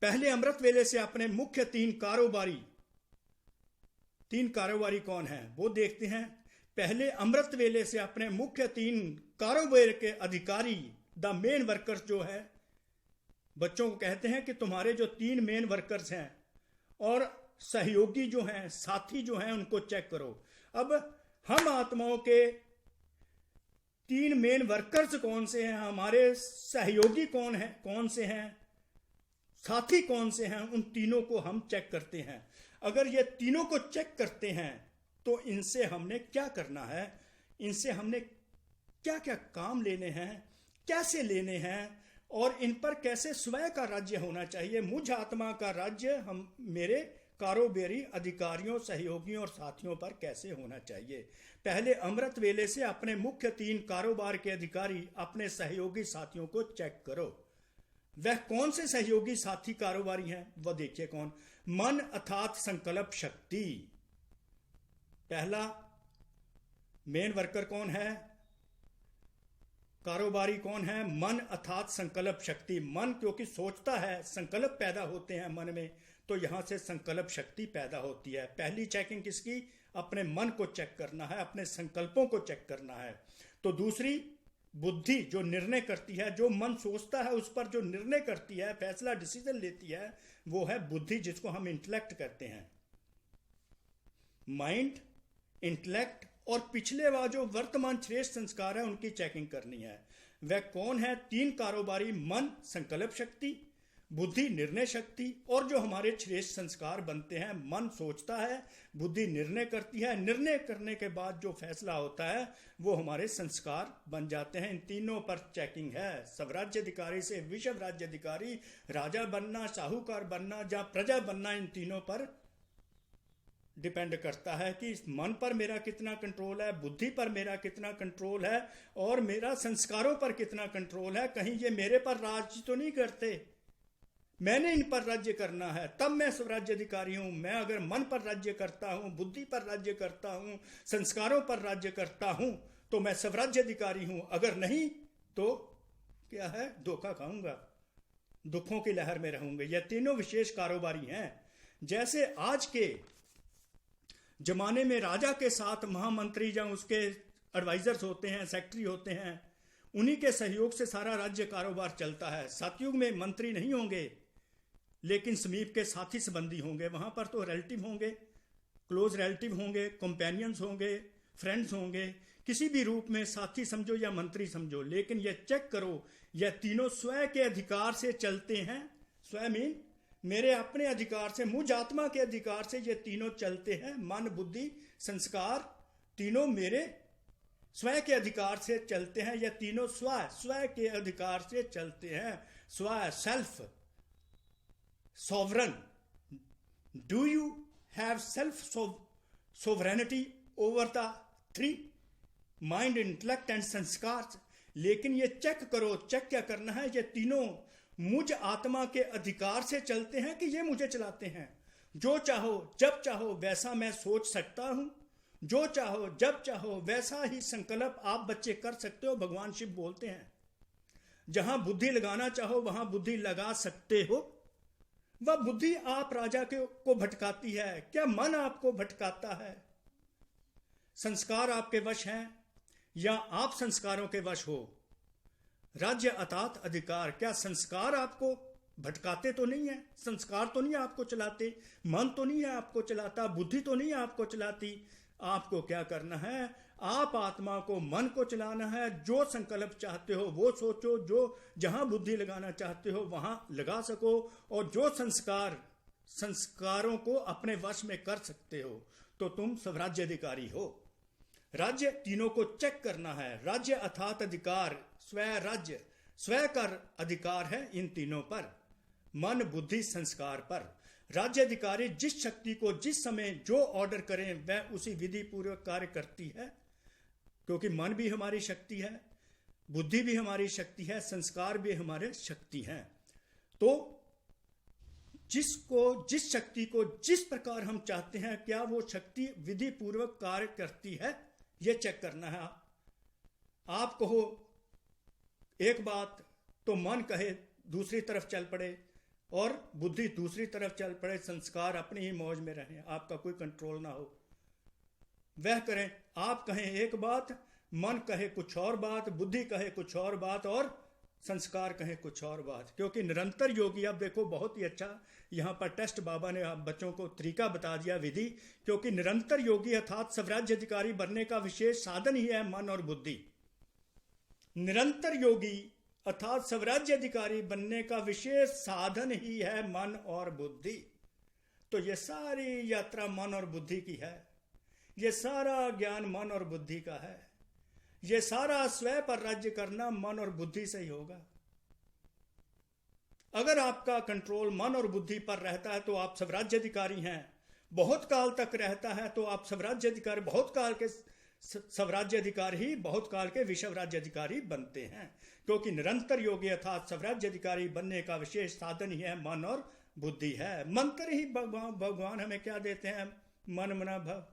पहले अमृत वेले से अपने मुख्य तीन कारोबारी कौन है वो देखते हैं। पहले अमृत वेले से अपने मुख्य तीन कारोबार के अधिकारी, द मेन वर्कर्स जो है, बच्चों को कहते हैं कि तुम्हारे जो तीन मेन वर्कर्स हैं और सहयोगी जो हैं, साथी जो हैं, उनको चेक करो। अब हम आत्माओं के तीन मेन वर्कर्स कौन से हैं, हमारे सहयोगी कौन से हैं, साथी कौन से हैं, उन तीनों को हम चेक करते हैं। अगर ये तीनों को चेक करते हैं तो इनसे हमने क्या करना है, इनसे हमने क्या क्या काम लेने हैं, कैसे लेने हैं, और इन पर कैसे स्वयं का राज्य होना चाहिए। मुझ आत्मा का राज्य हम मेरे कारोबारी अधिकारियों, सहयोगियों और साथियों पर कैसे होना चाहिए। पहले अमृत वेले से अपने मुख्य तीन कारोबार के अधिकारी, अपने सहयोगी साथियों को चेक करो। वह कौन से सहयोगी साथी कारोबारी हैं, वह देखिए कौन। मन अर्थात संकल्प शक्ति, पहला मेन वर्कर कौन है, कारोबारी कौन है, मन अर्थात संकल्प शक्ति। मन क्योंकि सोचता है, संकल्प पैदा होते हैं मन में, तो यहां से संकल्प शक्ति पैदा होती है। पहली चेकिंग किसकी, अपने मन को चेक करना है, अपने संकल्पों को चेक करना है। तो दूसरी बुद्धि जो निर्णय करती है, जो मन सोचता है उस पर जो निर्णय करती है, फैसला डिसीजन लेती है, वो है बुद्धि, जिसको हम इंटेलेक्ट कहते हैं। माइंड, इंटेलेक्ट और पिछले व जो वर्तमान श्रेष्ठ संस्कार है उनकी चेकिंग करनी है। वह कौन है, तीन कारोबारी, मन संकल्प शक्ति, बुद्धि निर्णय शक्ति, और जो हमारे श्रेष्ठ संस्कार बनते हैं। मन सोचता है, बुद्धि निर्णय करती है, निर्णय करने के बाद जो फैसला होता है वो हमारे संस्कार बन जाते हैं। इन तीनों पर चेकिंग है। स्वराज्याधिकारी से विश्व राज्याधिकारी, राजा बनना, साहूकार बनना या प्रजा बनना, इन तीनों पर डिपेंड करता है कि मन पर मेरा कितना कंट्रोल है, बुद्धि पर मेरा कितना कंट्रोल है, और मेरा संस्कारों पर कितना कंट्रोल है। कहीं ये मेरे पर राज्य तो नहीं करते, मैंने इन पर राज्य करना है, तब मैं स्वराज्याधिकारी हूं। मैं अगर मन पर राज्य करता हूं, बुद्धि पर राज्य करता हूं, संस्कारों पर राज्य करता हूं, तो मैं स्वराज्याधिकारी हूं। अगर नहीं तो क्या है, धोखा खाऊंगा, दुखों की लहर में रहूंगा। यह तीनों विशेष कारोबारी हैं। जैसे आज के जमाने में राजा के साथ महामंत्री या उसके एडवाइजर्स होते हैं, सेक्रेटरी होते हैं, उन्हीं के सहयोग से सारा राज्य कारोबार चलता है। सतयुग में मंत्री नहीं होंगे, लेकिन समीप के साथी संबंधी होंगे। वहां पर तो रिलेटिव होंगे, क्लोज रिलेटिव होंगे, कंपेनियंस होंगे, फ्रेंड्स होंगे, किसी भी रूप में साथी समझो या मंत्री समझो। लेकिन यह चेक करो, यह तीनों स्वयं के अधिकार से चलते हैं। स्वयं मीन मेरे अपने अधिकार से, मुझ आत्मा के अधिकार से ये तीनों चलते हैं। मन, बुद्धि, संस्कार तीनों मेरे स्वयं के अधिकार से चलते हैं। यह तीनों स्वयं के अधिकार से चलते हैं। Self sovereign. Do you have self sovereignty over the three? Mind, intellect and संस्कार। लेकिन ये चेक करो, चेक क्या करना है, ये तीनों मुझ आत्मा के अधिकार से चलते हैं कि ये मुझे चलाते हैं। जो चाहो जब चाहो वैसा मैं सोच सकता हूं, जो चाहो जब चाहो वैसा ही संकल्प आप बच्चे कर सकते हो। भगवान शिव बोलते हैं, जहां बुद्धि लगाना चाहो वहां बुद्धि लगा सकते हो। वह बुद्धि आप राजा को भटकाती है, क्या मन आपको भटकाता है? संस्कार आपके वश हैं या आप संस्कारों के वश हो? राज्य अर्थात अधिकार, क्या संस्कार आपको भटकाते तो नहीं है? संस्कार तो नहीं आपको चलाते, मन तो नहीं है आपको चलाता, बुद्धि तो नहीं आपको चलाती। आपको क्या करना है, आप आत्मा को, मन को चलाना है। जो संकल्प चाहते हो वो सोचो, जो जहां बुद्धि लगाना चाहते हो वहां लगा सको, और जो संस्कारों को अपने वश में कर सकते हो, तो तुम स्वराज्याधिकारी हो। राज्य तीनों को चेक करना है। राज्य अर्थात अधिकार, राज्य स्वयं का अधिकार है इन तीनों पर, मन, बुद्धि, संस्कार पर। राज्याधिकारी जिस शक्ति को जिस समय जो ऑर्डर करें वह उसी विधि पूर्वक कार्य करती है, क्योंकि मन भी हमारी शक्ति है, बुद्धि भी हमारी शक्ति है, संस्कार भी हमारे शक्ति हैं। तो जिस शक्ति को जिस प्रकार हम चाहते हैं, क्या वो शक्ति विधि पूर्वक कार्य करती है, ये चेक करना है। आप कहो एक बात तो मन कहे दूसरी तरफ चल पड़े और बुद्धि दूसरी तरफ चल पड़े, संस्कार अपनी ही मौज में रहें, आपका कोई कंट्रोल ना हो, वह करें। आप कहें एक बात, मन कहे कुछ और बात, बुद्धि कहे कुछ और बात और संस्कार कहें कुछ और बात। क्योंकि निरंतर योगी, अब देखो बहुत ही अच्छा यहाँ पर टेस्ट बाबा ने आप बच्चों को तरीका बता दिया, विधि। क्योंकि निरंतर योगी अर्थात स्वराज्य अधिकारी बनने का विशेष साधन ही है मन और बुद्धि। निरंतर योगी अर्थात स्वराज्य अधिकारी बनने का विशेष साधन ही है मन और बुद्धि। तो ये सारी यात्रा मन और बुद्धि की है, ये सारा ज्ञान मन और बुद्धि का है, ये सारा स्वयं पर राज्य करना मन और बुद्धि से ही होगा। अगर आपका कंट्रोल मन और बुद्धि पर रहता है तो आप स्वराज्य अधिकारी हैं, बहुत काल तक रहता है तो आप स्वराज्य अधिकारी, बहुत काल के स्वराज्य अधिकारी ही बहुत काल के विश्व राज्य अधिकारी बनते हैं। क्योंकि निरंतर योगी अर्थात स्वराज्य अधिकारी बनने का विशेष साधन ही है मन और बुद्धि है। मंत्र ही भगवान हमें क्या देते हैं, मन मना भव।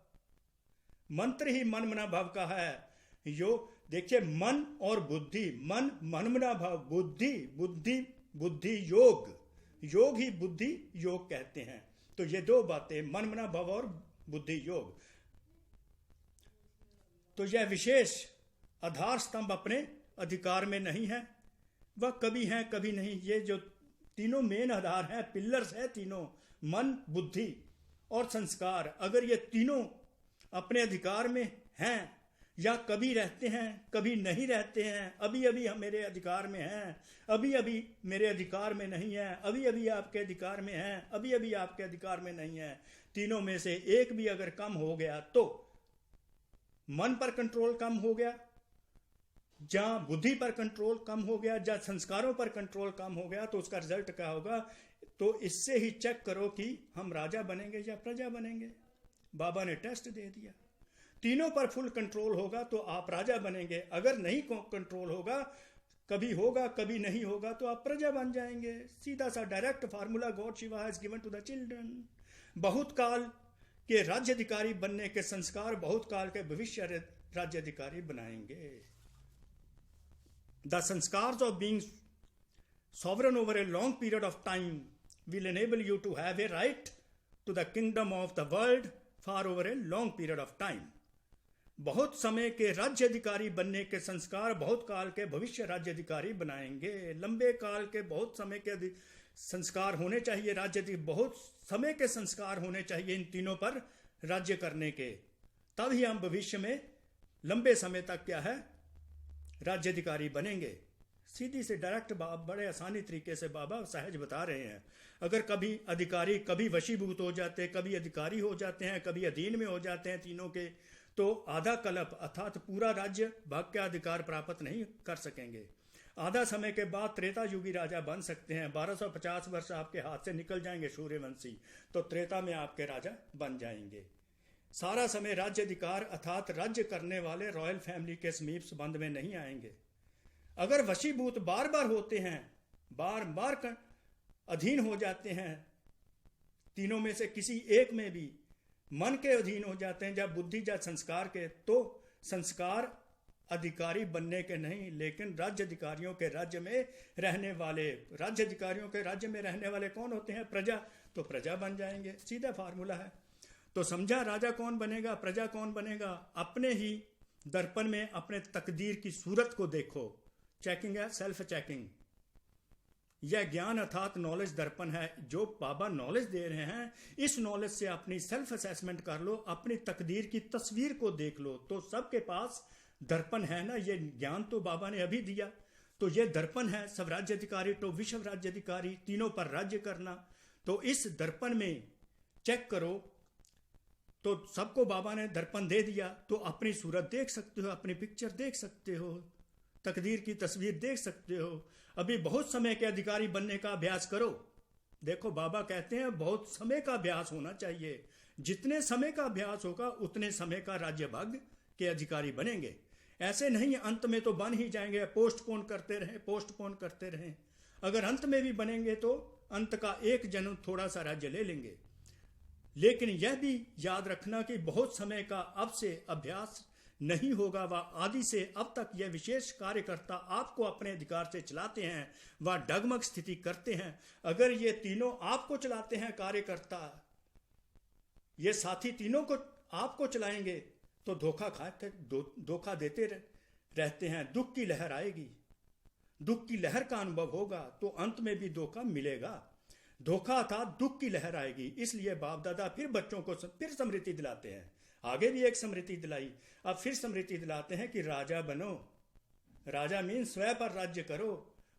मंत्र ही मन मना भव का है। यो देखिए, मन और बुद्धि, मन मन मना भव, बुद्धि बुद्धि बुद्धि योग, योग ही बुद्धि योग कहते हैं। तो ये दो बातें, मन मना भव और बुद्धि योग। तो यह विशेष आधार स्तंभ अपने अधिकार में नहीं है, वह कभी हैं कभी नहीं। ये जो तीनों मेन आधार हैं, पिलर्स हैं तीनों, मन बुद्धि और संस्कार, अगर ये तीनों अपने अधिकार में हैं या कभी रहते हैं कभी नहीं रहते हैं, अभी अभी मेरे अधिकार में हैं, अभी अभी मेरे अधिकार में नहीं है, अभी अभी आपके अधिकार में हैं, अभी अभी आपके अधिकार में नहीं है, तीनों में से एक भी अगर कम हो गया तो मन पर कंट्रोल कम हो गया, जहां बुद्धि पर कंट्रोल कम हो गया, जहां संस्कारों पर कंट्रोल कम हो गया, तो उसका रिजल्ट क्या होगा। तो इससे ही चेक करो कि हम राजा बनेंगे या प्रजा बनेंगे। बाबा ने टेस्ट दे दिया, तीनों पर फुल कंट्रोल होगा तो आप राजा बनेंगे, अगर नहीं कंट्रोल होगा, कभी होगा कभी नहीं होगा, तो आप प्रजा बन जाएंगे। सीधा सा direct formula God Shiva has given to the children. बहुत काल के राज्य अधिकारी बनने के संस्कार बहुत काल के भविष्य राज्य अधिकारी बनाएंगे। The संस्कार्स of being sovereign over a long period of time will enable you to have a right to the kingdom of the world for over a long period of time. बहुत समय के राज्य अधिकारी बनने के संस्कार बहुत काल के भविष्य राज्य अधिकारी बनाएंगे। लंबे काल के बहुत समय के संस्कार होने चाहिए, राज्य बहुत समय के संस्कार होने चाहिए इन तीनों पर राज्य करने के, तब ही हम भविष्य में लंबे समय तक क्या है राज्य अधिकारी बनेंगे। सीधी से डायरेक्ट बड़े आसानी तरीके से बाबा सहज बता रहे हैं। अगर कभी अधिकारी कभी वशीभूत हो जाते, कभी अधिकारी हो जाते हैं, कभी अधीन में हो जाते हैं तीनों के, तो आधा कल्प अर्थात पूरा राज्य भाग का अधिकार प्राप्त नहीं कर सकेंगे। आधा समय के बाद त्रेता युगी राजा बन सकते हैं। 1250 वर्ष आपके हाथ से निकल जाएंगे सूर्यवंशी, तो त्रेता में आपके राजा बन जाएंगे। सारा समय राज्य अधिकार अर्थात राज्य करने वाले रॉयल फैमिली के समीप संबंध में नहीं आएंगे। अगर वशीभूत बार बार होते हैं, बार बार अधीन हो जाते हैं, तीनों में से किसी एक में भी मन के अधीन हो जाते हैं, या बुद्धि या संस्कार के, तो संस्कार अधिकारी बनने के नहीं, लेकिन राज्य अधिकारियों के राज्य में रहने वाले, राज्य अधिकारियों के राज्य में रहने वाले कौन होते हैं, प्रजा, तो प्रजा बन जाएंगे। सीधा फार्मूला है। तो समझा, राजा कौन बनेगा, प्रजा कौन बनेगा। अपने ही दर्पण में अपने तकदीर की सूरत को देखो। चेकिंग है, सेल्फ चेकिंग। यह ज्ञान अर्थात नॉलेज दर्पण है जो बाबा नॉलेज दे रहे हैं। इस नॉलेज से अपनी सेल्फ असेसमेंट कर लो, अपनी तकदीर की तस्वीर को देख लो। तो सबके पास दर्पण है ना, ये ज्ञान तो बाबा ने अभी दिया, तो ये दर्पण है। स्वराज्य अधिकारी तो विश्व राज्य अधिकारी, तीनों पर राज्य करना। तो इस दर्पण में चेक करो, तो सबको बाबा ने दर्पण दे दिया, तो अपनी सूरत देख सकते हो, अपनी पिक्चर देख सकते हो, तकदीर की तस्वीर देख सकते हो। अभी बहुत समय के अधिकारी बनने का अभ्यास करो। देखो बाबा कहते हैं बहुत समय का अभ्यास होना चाहिए। जितने समय का अभ्यास होगा उतने समय का राज्य भाग के अधिकारी बनेंगे। ऐसे नहीं अंत में तो बन ही जाएंगे, पोस्टपोन करते रहें। अगर अंत में भी बनेंगे तो अंत का एक जन्म थोड़ा सा राज्य ले लेंगे। लेकिन यह भी याद रखना कि बहुत समय का अब से अभ्यास नहीं होगा। वह आदि से अब तक यह विशेष कार्यकर्ता आपको अपने अधिकार से चलाते हैं, वह डगमग स्थिति करते हैं। अगर ये तीनों आपको चलाते हैं, कार्यकर्ता ये साथी तीनों को आपको चलाएंगे तो धोखा देते रहते हैं। दुख की लहर आएगी, दुख की लहर का अनुभव होगा तो अंत में भी धोखा मिलेगा। धोखा था, दुख की लहर आएगी। इसलिए बाप दादा फिर बच्चों को फिर स्मृति दिलाते हैं। आगे भी एक स्मृति दिलाई, अब फिर स्मृति दिलाते हैं कि राजा बनो। राजा मीन स्वयं पर राज्य करो,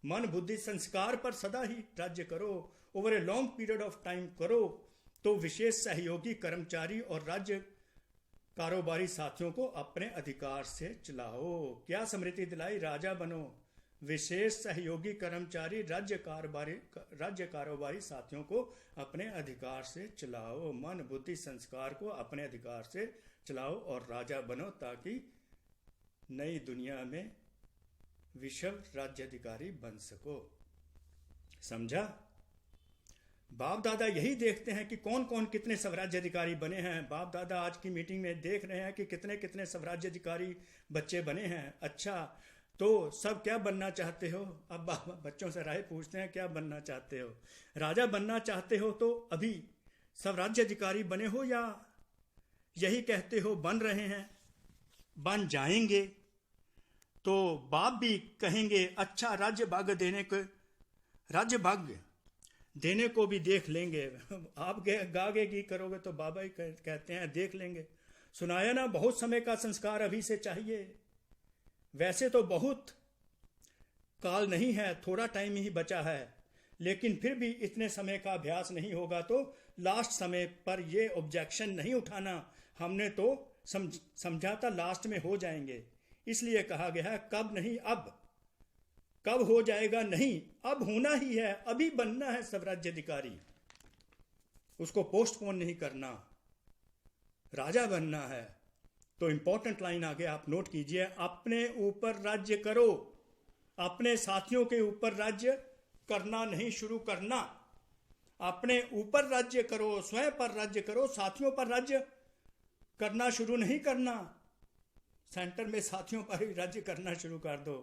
मन बुद्धि संस्कार पर सदा ही राज्य करो, over a long period of time करो। तो विशेष सहयोगी कर्मचारी और राज्य कारोबारी साथियों को अपने अधिकार से चलाओ। क्या स्मृति दिलाई? राजा बनो, विशेष सहयोगी कर्मचारी राज्य कारोबारी साथियों को अपने अधिकार से चलाओ, मन बुद्धि संस्कार को अपने अधिकार से चलाओ और राजा बनो, ताकि नई दुनिया में विश्व राज्याधिकारी बन सको। समझा? बाप दादा यही देखते हैं कि कौन कौन कितने स्वराज्याधिकारी बने हैं। बाप दादा आज की मीटिंग में देख रहे हैं कि कितने कितने स्वराज्याधिकारी बच्चे बने हैं। अच्छा, तो सब क्या बनना चाहते हो? अब बच्चों से राय पूछते हैं, क्या बनना चाहते हो? राजा बनना चाहते हो तो अभी स्वराज्याधिकारी बने हो, या यही कहते हो बन रहे हैं, बन जाएंगे? तो बाप भी कहेंगे अच्छा राज्य भाग्य देने को भी देख लेंगे। आप गागे की करोगे तो बाबा ही कहते हैं देख लेंगे। सुनाया ना, बहुत समय का संस्कार अभी से चाहिए। वैसे तो बहुत काल नहीं है, थोड़ा टाइम ही बचा है, लेकिन फिर भी इतने समय का अभ्यास नहीं होगा तो लास्ट समय पर ये ऑब्जेक्शन नहीं उठाना। हमने तो समझा था लास्ट में हो जाएंगे, इसलिए कहा गया है कब नहीं अब। कब हो जाएगा नहीं, अब होना ही है, अभी बनना है स्वराज्याधिकारी, उसको पोस्टपोन नहीं करना, राजा बनना है। तो इंपॉर्टेंट लाइन आगे आप नोट कीजिए, अपने ऊपर राज्य करो, अपने साथियों के ऊपर राज्य करना नहीं शुरू करना। अपने ऊपर राज्य करो, स्वयं पर राज्य करो, साथियों पर राज्य करना शुरू नहीं करना। सेंटर में साथियों पर ही राज्य करना शुरू कर दो।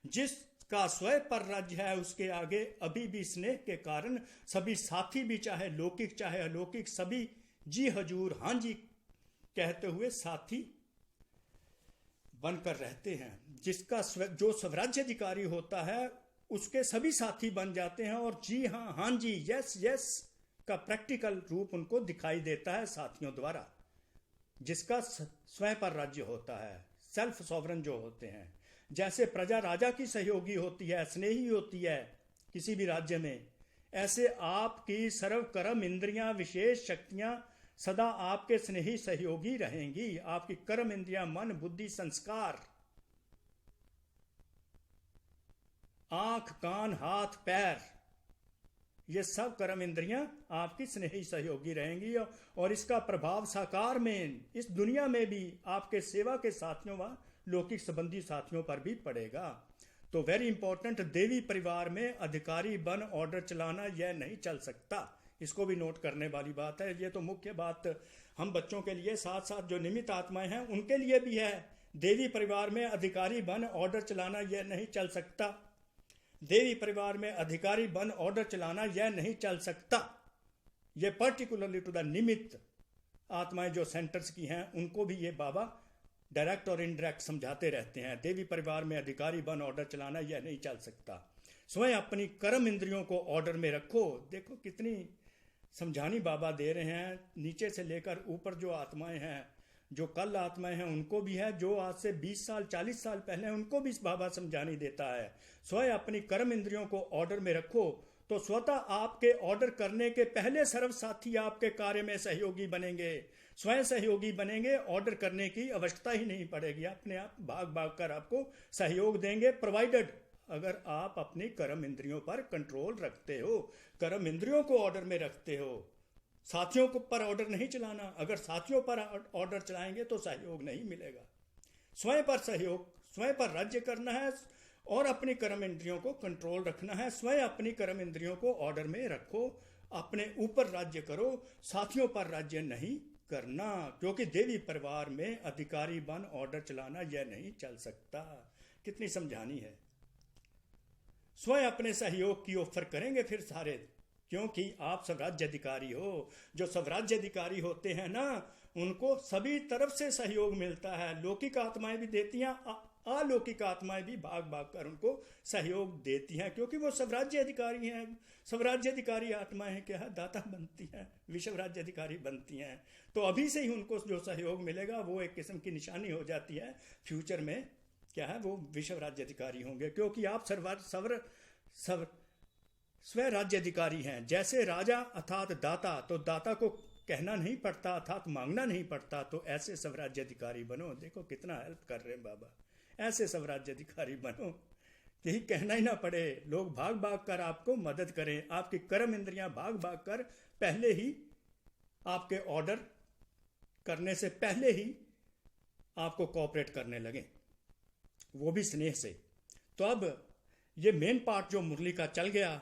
जिसका स्वयं पर राज्य है उसके आगे अभी भी स्नेह के कारण सभी साथी भी, चाहे लौकिक चाहे अलौकिक, सभी जी हजूर हाँ जी कहते हुए साथी बनकर रहते हैं। जिसका जो स्वराज्याधिकारी होता है उसके सभी साथी बन जाते हैं और जी हाँ हाँ जी यस यस का प्रैक्टिकल रूप उनको दिखाई देता है साथियों द्वारा। जिसका स्वयं पर राज्य होता है, सेल्फ सॉवरन जो होते हैं, जैसे प्रजा राजा की सहयोगी होती है, स्नेही होती है किसी भी राज्य में, ऐसे आपकी सर्व कर्म इंद्रियां विशेष शक्तियां सदा आपके स्नेही सहयोगी रहेंगी। आपकी कर्म इंद्रियां मन बुद्धि संस्कार, आंख कान हाथ पैर, ये सब कर्म इंद्रियां आपकी स्नेही सहयोगी रहेंगी और इसका प्रभाव साकार में इस दुनिया में भी आपके सेवा के साथियों व लौकिक संबंधी साथियों पर भी पड़ेगा। तो वेरी इंपॉर्टेंट, देवी परिवार में अधिकारी बन ऑर्डर चलाना यह नहीं चल सकता। इसको भी नोट करने वाली बात है। ये तो मुख्य बात हम बच्चों के लिए, साथ साथ जो निमित्त आत्माएं हैं उनके लिए भी है। देवी परिवार में अधिकारी बन ऑर्डर चलाना यह नहीं चल सकता। देवी परिवार में अधिकारी बन ऑर्डर चलाना यह नहीं चल सकता। यह पर्टिकुलरली टू द निमित्त आत्माएं जो सेंटर्स की हैं उनको भी ये बाबा डायरेक्ट और इनडायरेक्ट समझाते रहते हैं। देवी परिवार में अधिकारी बन ऑर्डर चलाना यह नहीं चल सकता। स्वयं अपनी कर्म इंद्रियों को ऑर्डर में रखो। देखो कितनी समझानी बाबा दे रहे हैं, नीचे से लेकर ऊपर जो आत्माएं हैं, जो कल आत्माएं हैं उनको भी है, जो आज से 20 साल 40 साल पहले उनको भी बाबा समझानी देता है। स्वयं अपनी कर्म इंद्रियों को ऑर्डर में रखो तो स्वतः आपके ऑर्डर करने के पहले सर्व साथी आपके कार्य में सहयोगी बनेंगे, स्वयं सहयोगी बनेंगे। ऑर्डर करने की आवश्यकता ही नहीं पड़ेगी, अपने आप भाग भाग कर आपको सहयोग देंगे, प्रोवाइडेड अगर आप अपनी कर्म इंद्रियों पर कंट्रोल रखते हो, कर्म इंद्रियों को ऑर्डर में रखते हो। साथियों को पर ऑर्डर नहीं चलाना। अगर साथियों पर ऑर्डर चलाएंगे तो सहयोग नहीं मिलेगा। स्वयं पर सहयोग, स्वयं पर राज्य करना है और अपनी कर्म इंद्रियों को कंट्रोल रखना है। स्वयं अपनी कर्म इंद्रियों को ऑर्डर में रखो, अपने ऊपर राज्य करो, साथियों पर राज्य नहीं करना, क्योंकि देवी परिवार में अधिकारी बन ऑर्डर चलाना यह नहीं चल सकता। कितनी समझानी है। स्वयं अपने सहयोग की ऑफर करेंगे फिर सारे, क्योंकि आप स्वराज्य अधिकारी हो। जो स्वराज्य अधिकारी होते हैं ना, उनको सभी तरफ से सहयोग मिलता है। लौकिक आत्माएं भी देती हैं, अलौकिक आत्माएं भी भाग भाग कर उनको सहयोग देती हैं, क्योंकि वो स्वराज्य अधिकारी हैं। स्वराज्य अधिकारी आत्माएं क्या है, दाता बनती हैं, विश्व राज्य अधिकारी बनती हैं। तो अभी से ही उनको जो सहयोग मिलेगा वो एक किस्म की निशानी हो जाती है, फ्यूचर में क्या है वो विश्व राज्य अधिकारी होंगे, क्योंकि आप स्व राज्य अधिकारी हैं। जैसे राजा अर्थात दाता, तो दाता को कहना नहीं पड़ता अर्थात मांगना नहीं पड़ता, तो ऐसे स्वराज्य अधिकारी बनो। देखो कितना हेल्प कर रहे हैं बाबा, ऐसे स्वराज्य अधिकारी बनो, यही कहना ही ना पड़े, लोग भाग भाग कर आपको मदद करें, आपकी कर्म इंद्रियां भाग भाग कर पहले ही आपके ऑर्डर करने से पहले ही आपको कोऑपरेट करने लगे, वो भी स्नेह से। तो अब ये मेन पार्ट जो मुरली का चल गया,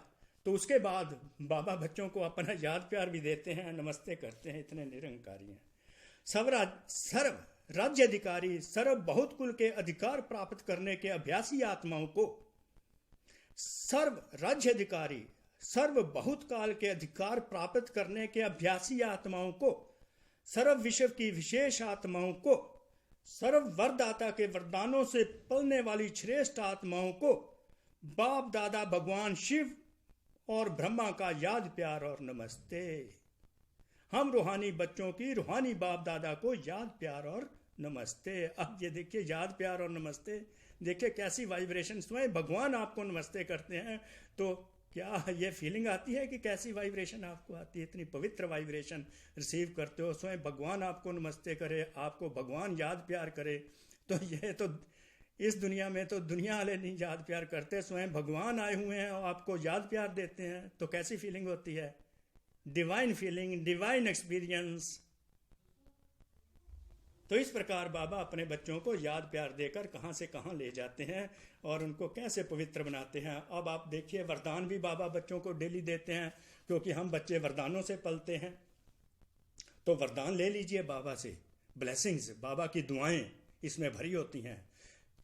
तो उसके बाद बाबा बच्चों को अपना याद प्यार भी देते हैं, नमस्ते करते हैं, इतने निरंकारी हैं। सर्व राज्य अधिकारी, सर्व बहुत कुल के अधिकार प्राप्त करने के अभ्यासी आत्माओं को, सर्व राज्य अधिकारी, सर्व बहुत काल के अधिकार प्राप्त करने के अभ्यासी आत्माओं को, सर्व विश्व की विशेष आत्माओं को, सर्व वरदाता के वरदानों से पलने वाली श्रेष्ठ आत्माओं को, बाप दादा भगवान शिव और ब्रह्मा का याद प्यार और नमस्ते। हम रूहानी बच्चों की रूहानी बाप दादा को याद प्यार और नमस्ते। अब ये देखिए याद प्यार और नमस्ते, देखिए कैसी वाइब्रेशन, स्वयं भगवान आपको नमस्ते करते हैं, तो क्या ये फीलिंग आती है कि कैसी वाइब्रेशन आपको आती है, इतनी पवित्र वाइब्रेशन रिसीव करते हो, स्वयं भगवान आपको नमस्ते करे, आपको भगवान याद प्यार करे। तो ये तो इस दुनिया में तो दुनिया वाले नहीं याद प्यार करते, स्वयं भगवान आए हुए हैं और आपको याद प्यार देते हैं, तो कैसी फीलिंग होती है, डिवाइन फीलिंग, डिवाइन एक्सपीरियंस। तो इस प्रकार बाबा अपने बच्चों को याद प्यार देकर कहाँ से कहाँ ले जाते हैं और उनको कैसे पवित्र बनाते हैं। अब आप देखिए वरदान भी बाबा बच्चों को डेली देते हैं, क्योंकि हम बच्चे वरदानों से पलते हैं। तो वरदान ले लीजिए बाबा से, ब्लेसिंग्स, बाबा की दुआएं इसमें भरी होती हैं।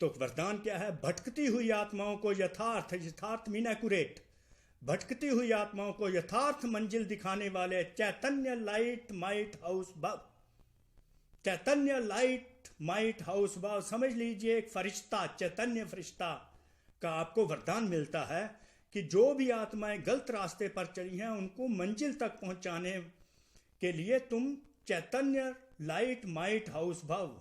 तो वरदान क्या है, भटकती हुई आत्माओं को यथार्थ मीन एक्यूरेट, भटकती हुई आत्माओं को यथार्थ मंजिल दिखाने वाले चैतन्य लाइट माइट हाउस भव, चैतन्य लाइट माइट हाउस भव। समझ लीजिए एक फरिश्ता, चैतन्य फरिश्ता का आपको वरदान मिलता है कि जो भी आत्माएं गलत रास्ते पर चली हैं उनको मंजिल तक पहुंचाने के लिए तुम चैतन्य लाइट माइट हाउस भव,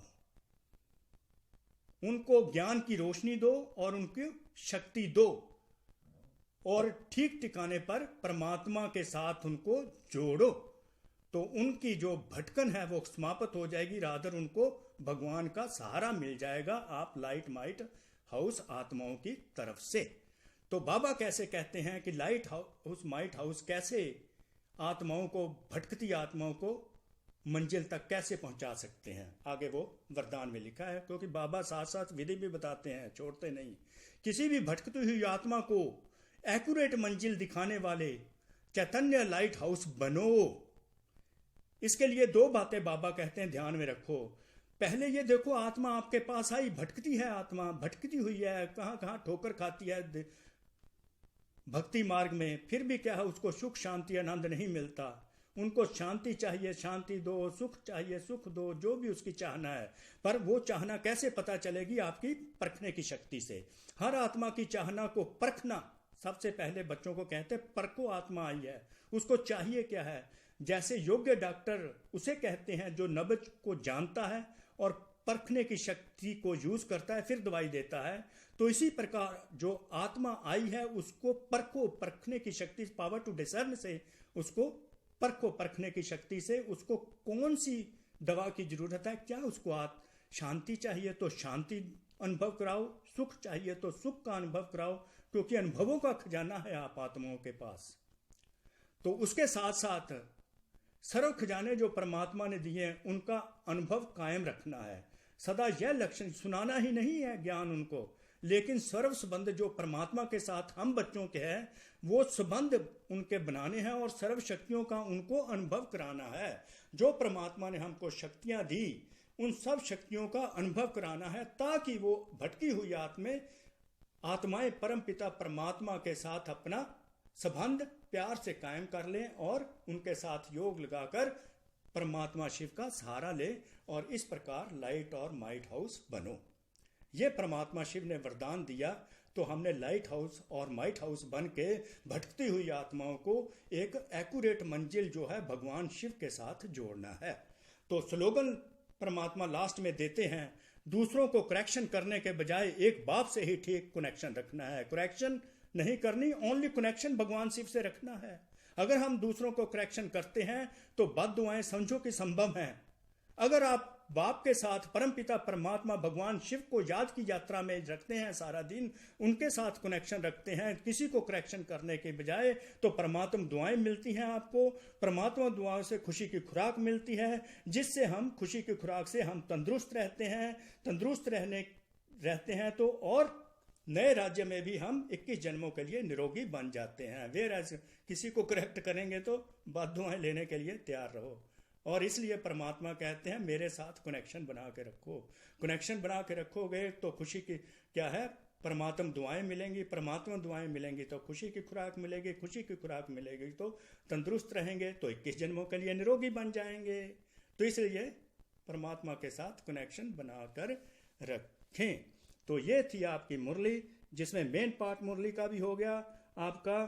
उनको ज्ञान की रोशनी दो और उनकी शक्ति दो और ठीक ठिकाने पर परमात्मा के साथ उनको जोड़ो, तो उनकी जो भटकन है वो समाप्त हो जाएगी, रादर उनको भगवान का सहारा मिल जाएगा, आप लाइट माइट हाउस आत्माओं की तरफ से। तो बाबा कैसे कहते हैं कि लाइट हाउस माइट हाउस कैसे आत्माओं को, भटकती आत्माओं को मंजिल तक कैसे पहुंचा सकते हैं, आगे वो वरदान में लिखा है, क्योंकि बाबा साथ साथ विधि भी बताते हैं, छोड़ते नहीं। किसी भी भटकती हुई आत्मा को एक्यूरेट मंजिल दिखाने वाले चैतन्य लाइट हाउस बनो। इसके लिए दो बातें बाबा कहते हैं ध्यान में रखो। पहले ये देखो, आत्मा आपके पास आई, भटकती है, आत्मा भटकती हुई है, कहाँ कहाँ ठोकर खाती है भक्ति मार्ग में, फिर भी क्या है, उसको सुख शांति आनंद नहीं मिलता। उनको शांति चाहिए, शांति दो, सुख चाहिए, सुख दो, जो भी उसकी चाहना है। पर वो चाहना कैसे पता चलेगी, आपकी परखने की शक्ति से। हर आत्मा की चाहना को परखना, सबसे पहले बच्चों को कहते हैं परखो आत्मा आई है, उसको चाहिए क्या है। जैसे योग्य डॉक्टर उसे कहते हैं जो नब्ज को जानता है और परखने की शक्ति को यूज करता है, फिर दवाई देता है। तो इसी प्रकार जो आत्मा आई है उसको परखो, परखने की शक्ति, पावर टू डिसर्न से उसको परखो, परखने की शक्ति से उसको कौन सी दवा की जरूरत है, क्या उसको शांति चाहिए तो शांति अनुभव कराओ, सुख चाहिए तो सुख का अनुभव कराओ, क्योंकि अनुभवों का खजाना है आप आत्माओं के पास। तो उसके साथ साथ सर्व खजाने जो परमात्मा ने दिए हैं उनका अनुभव कायम रखना है। सदा यह लक्षण सुनाना ही नहीं है ज्ञान उनको, लेकिन सर्व संबंध जो परमात्मा के साथ हम बच्चों के हैं वो संबंध उनके बनाने हैं और सर्व शक्तियों का उनको अनुभव कराना है। जो परमात्मा ने हमको शक्तियां दी उन सब शक्तियों का अनुभव कराना है, ताकि वो भटकी हुई आत्माएं परम पिता परमात्मा के साथ अपना संबंध प्यार से कायम कर लें और उनके साथ योग लगाकर परमात्मा शिव का सहारा ले और इस प्रकार लाइट और माइट हाउस बनो। ये परमात्मा शिव ने वरदान दिया, तो हमने लाइट हाउस और माइट हाउस बन के भटकती हुई आत्माओं को एक एक्यूरेट मंजिल जो है भगवान शिव के साथ जोड़ना है। तो स्लोगन परमात्मा लास्ट में देते हैं, दूसरों को करेक्शन करने के बजाय एक बाप से ही ठीक कनेक्शन रखना है। करेक्शन नहीं करनी, ओनली कनेक्शन भगवान शिव से रखना है। अगर हम दूसरों को करेक्शन करते हैं तो बद दुआएं समझो कि संभव हैं। अगर आप बाप के साथ परमपिता परमात्मा भगवान शिव को याद की यात्रा में रखते हैं, सारा दिन उनके साथ कनेक्शन रखते हैं किसी को करेक्शन करने के बजाय, तो परमात्मा दुआएं मिलती हैं आपको। परमात्मा दुआओं से खुशी की खुराक मिलती है, जिससे हम खुशी की खुराक से हम तंदुरुस्त रहते हैं। तंदुरुस्त रहते हैं तो और नए राज्य में भी हम 21 जन्मों के लिए निरोगी बन जाते हैं। वेर किसी को करेक्ट करेंगे तो बात दुआएं लेने के लिए तैयार रहो। और इसलिए परमात्मा कहते हैं मेरे साथ कनेक्शन बना के रखो। कनेक्शन बना के रखोगे तो खुशी की क्या है, परमात्मा दुआएं मिलेंगी। परमात्मा दुआएं मिलेंगी तो खुशी की खुराक मिलेगी। खुशी की खुराक मिलेगी तो तंदुरुस्त रहेंगे, तो 21 जन्मों के लिए निरोगी बन जाएंगे। तो इसलिए परमात्मा के साथ कनेक्शन बनाकर रखें। तो ये थी आपकी मुरली, जिसमें मेन पार्ट मुरली का भी हो गया आपका।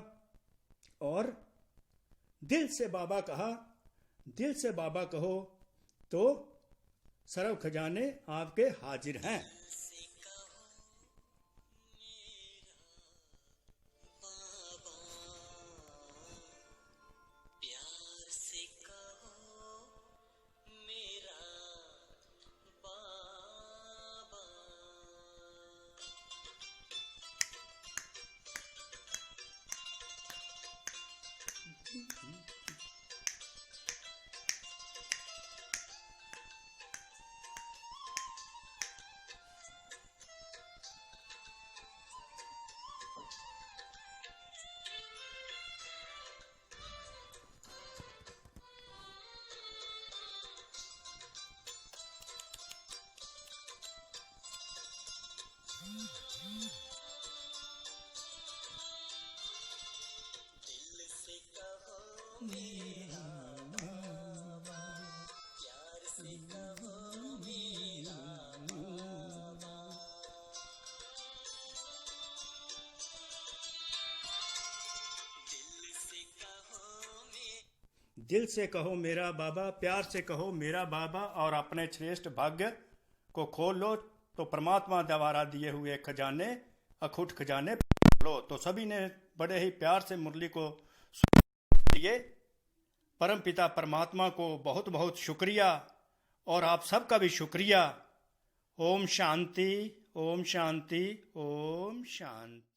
और दिल से बाबा कहा, दिल से बाबा कहो तो सर्व खजाने आपके हाजिर हैं। दिल से कहो मेरा बाबा, प्यार से कहो मेरा बाबा, और अपने श्रेष्ठ भाग्य को खोल लो तो परमात्मा द्वारा दिए हुए खजाने, अखुट खजाने लो। तो सभी ने बड़े ही प्यार से मुरली को सुनिए। परम पिता परमात्मा को बहुत बहुत शुक्रिया और आप सबका भी शुक्रिया। ओम शांति, ओम शांति, ओम शांति।